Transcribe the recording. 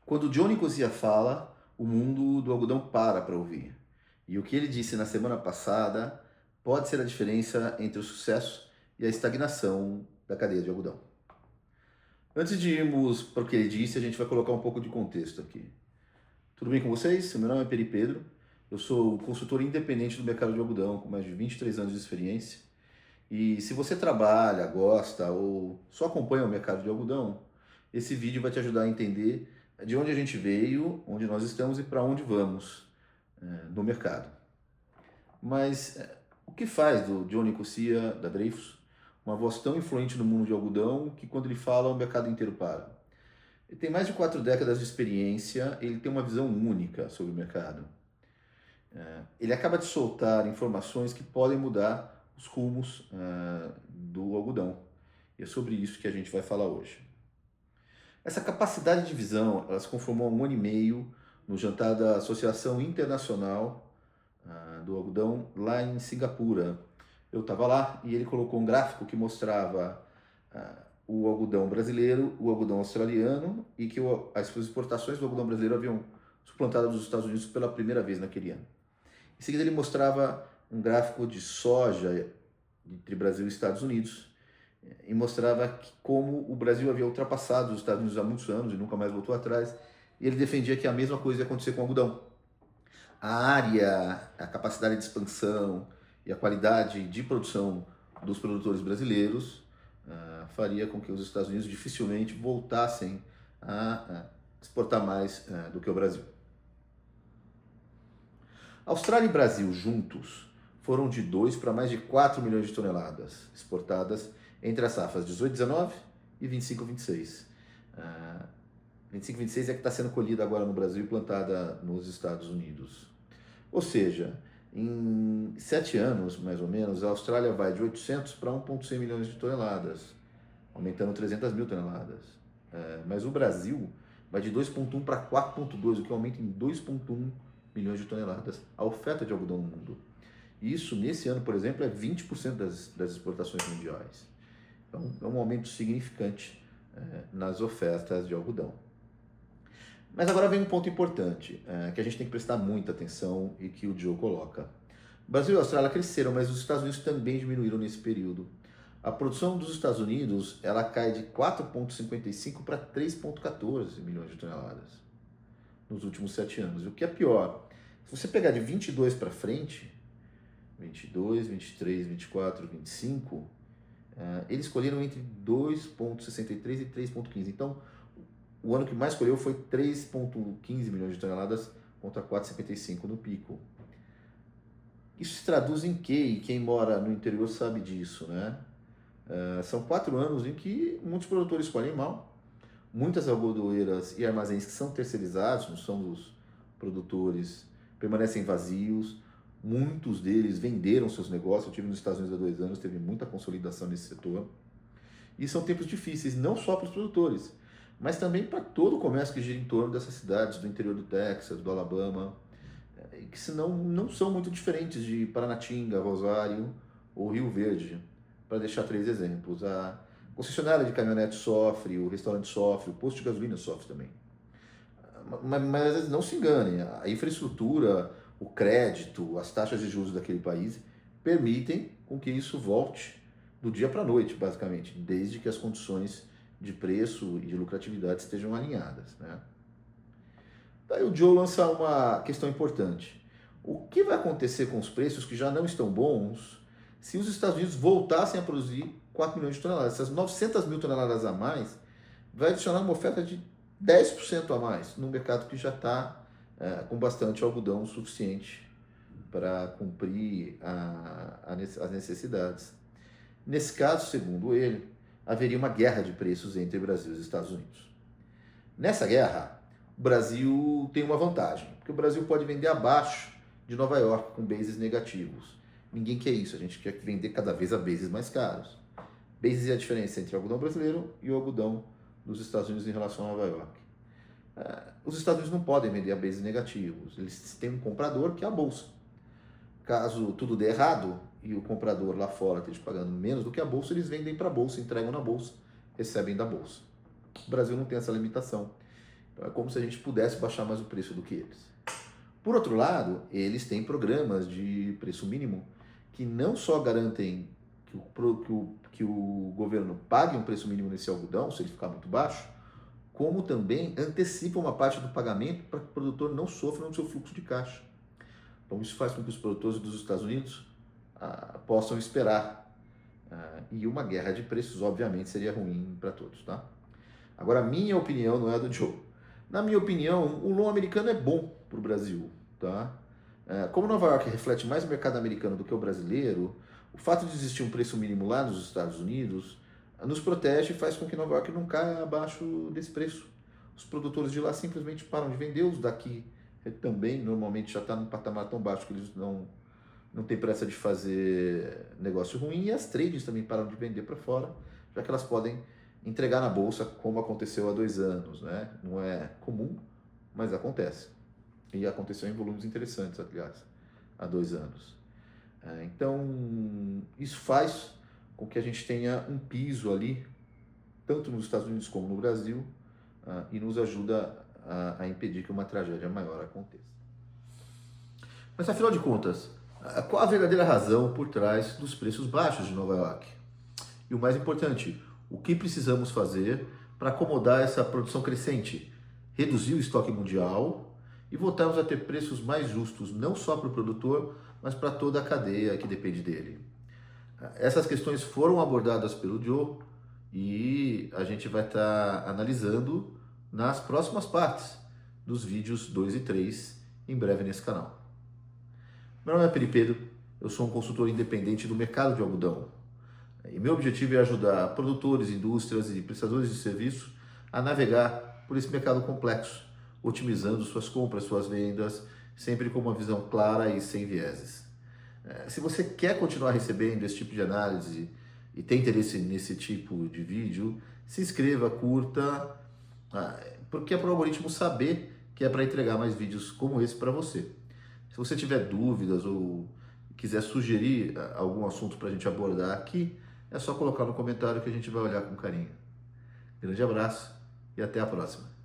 Quando Johnny Cosia fala, o mundo do algodão para ouvir. E o que ele disse na semana passada pode ser a diferença entre o sucesso e a estagnação da cadeia de algodão. Antes de irmos para o que ele disse, a gente vai colocar um pouco de contexto aqui. Tudo bem com vocês? Meu nome é Peri Pedro, eu sou consultor independente do mercado de algodão com mais de 23 anos de experiência. E se você trabalha, gosta ou só acompanha o mercado de algodão, esse vídeo vai te ajudar a entender de onde a gente veio, onde nós estamos e para onde vamos no mercado. Mas o que faz do Johnny Cosia, da Dreyfus, uma voz tão influente no mundo de algodão que quando ele fala o mercado inteiro para? Ele tem mais de 4 décadas de experiência, ele tem uma visão única sobre o mercado. Ele acaba de soltar informações que podem mudar os rumos do algodão. E é sobre isso que a gente vai falar hoje. Essa capacidade de visão, ela se conformou há 1 ano e meio no jantar da Associação Internacional do Algodão lá em Singapura. Eu estava lá e ele colocou um gráfico que mostrava o algodão brasileiro, o algodão australiano e que as exportações do algodão brasileiro haviam suplantado os Estados Unidos pela primeira vez naquele ano. Em seguida ele mostrava um gráfico de soja entre Brasil e Estados Unidos e mostrava como o Brasil havia ultrapassado os Estados Unidos há muitos anos e nunca mais voltou atrás. E ele defendia que a mesma coisa ia acontecer com o algodão. A área, a capacidade de expansão e a qualidade de produção dos produtores brasileiros faria com que os Estados Unidos dificilmente voltassem a exportar mais do que o Brasil. Austrália e Brasil juntos foram de 2 para mais de 4 milhões de toneladas exportadas entre as safras 18-19 e 25-26. 25-26 é que está sendo colhida agora no Brasil e plantada nos Estados Unidos. Ou seja, em 7 anos, mais ou menos, a Austrália vai de 800 para 1,6 milhões de toneladas, aumentando 300 mil toneladas. Mas o Brasil vai de 2,1 para 4,2, o que aumenta em 2,1 milhões de toneladas a oferta de algodão no mundo. Isso, nesse ano, por exemplo, é 20% das exportações mundiais. Então, é um aumento significante nas ofertas de algodão. Mas agora vem um ponto importante, que a gente tem que prestar muita atenção e que o Joe coloca. O Brasil e a Austrália cresceram, mas os Estados Unidos também diminuíram nesse período. A produção dos Estados Unidos ela cai de 4,55 para 3,14 milhões de toneladas nos últimos 7 anos. E o que é pior, se você pegar de 22 para frente, 22, 23, 24, 25, eles colheram entre 2,63 e 3,15. Então, o ano que mais colheu foi 3,15 milhões de toneladas contra 4,55 no pico. Isso se traduz em quê? E quem mora no interior sabe disso, né? São 4 anos em que muitos produtores colhem mal, muitas algodoeiras e armazéns que são terceirizados, não são dos produtores, permanecem vazios, muitos deles venderam seus negócios. Eu estive nos Estados Unidos há 2 anos, teve muita consolidação nesse setor. E são tempos difíceis, não só para os produtores, mas também para todo o comércio que gira em torno dessas cidades do interior do Texas, do Alabama, que senão não são muito diferentes de Paranatinga, Rosário ou Rio Verde, para deixar 3 exemplos. A concessionária de caminhonete sofre, o restaurante sofre, o posto de gasolina sofre também. Mas não se enganem, a infraestrutura, o crédito, as taxas de juros daquele país permitem com que isso volte do dia para a noite, basicamente, desde que as condições de preço e de lucratividade estejam alinhadas, né? Daí o Joe lança uma questão importante. O que vai acontecer com os preços que já não estão bons se os Estados Unidos voltassem a produzir 4 milhões de toneladas? Essas 900 mil toneladas a mais vai adicionar uma oferta de 10% a mais no mercado que já está com bastante algodão suficiente para cumprir as necessidades. Nesse caso, segundo ele, haveria uma guerra de preços entre Brasil e Estados Unidos. Nessa guerra, o Brasil tem uma vantagem, porque o Brasil pode vender abaixo de Nova York com bases negativos. Ninguém quer isso, a gente quer vender cada vez a bases mais caros. Bases é a diferença entre o algodão brasileiro e o algodão dos Estados Unidos em relação a Nova York. Os Estados Unidos não podem vender a bases negativos, eles têm um comprador que é a Bolsa. Caso tudo dê errado e o comprador lá fora esteja pagando menos do que a Bolsa, eles vendem para a Bolsa, entregam na Bolsa, recebem da Bolsa. O Brasil não tem essa limitação. Então é como se a gente pudesse baixar mais o preço do que eles. Por outro lado, eles têm programas de preço mínimo que não só garantem que o governo pague um preço mínimo nesse algodão, se ele ficar muito baixo, como também antecipa uma parte do pagamento para que o produtor não sofra no seu fluxo de caixa. Então isso faz com que os produtores dos Estados Unidos possam esperar. E uma guerra de preços, obviamente, seria ruim para todos. Tá? Agora, a minha opinião não é a do Joe. Na minha opinião, o loan americano é bom para o Brasil. Tá? Como Nova York reflete mais o mercado americano do que o brasileiro, o fato de existir um preço mínimo lá nos Estados Unidos nos protege e faz com que Nova York não caia abaixo desse preço. Os produtores de lá simplesmente param de vender, os daqui também normalmente já está num patamar tão baixo que eles não têm pressa de fazer negócio ruim, e as trades também param de vender para fora, já que elas podem entregar na bolsa, como aconteceu há 2 anos. Né? Não é comum, mas acontece. E aconteceu em volumes interessantes, aliás, há 2 anos. Então, isso faz com que a gente tenha um piso ali, tanto nos Estados Unidos como no Brasil, e nos ajuda a impedir que uma tragédia maior aconteça. Mas, afinal de contas, qual a verdadeira razão por trás dos preços baixos de Nova York? E o mais importante, o que precisamos fazer para acomodar essa produção crescente, reduzir o estoque mundial e voltarmos a ter preços mais justos, não só para o produtor, mas para toda a cadeia que depende dele. Essas questões foram abordadas pelo Joe e a gente vai estar analisando nas próximas partes dos vídeos 2 e 3, em breve nesse canal. Meu nome é Peri Pedro, eu sou um consultor independente do mercado de algodão. E meu objetivo é ajudar produtores, indústrias e prestadores de serviço a navegar por esse mercado complexo, otimizando suas compras, suas vendas, sempre com uma visão clara e sem vieses. Se você quer continuar recebendo esse tipo de análise e tem interesse nesse tipo de vídeo, se inscreva, curta, porque é para o algoritmo saber que é para entregar mais vídeos como esse para você. Se você tiver dúvidas ou quiser sugerir algum assunto para a gente abordar aqui, é só colocar no comentário que a gente vai olhar com carinho. Grande abraço e até a próxima.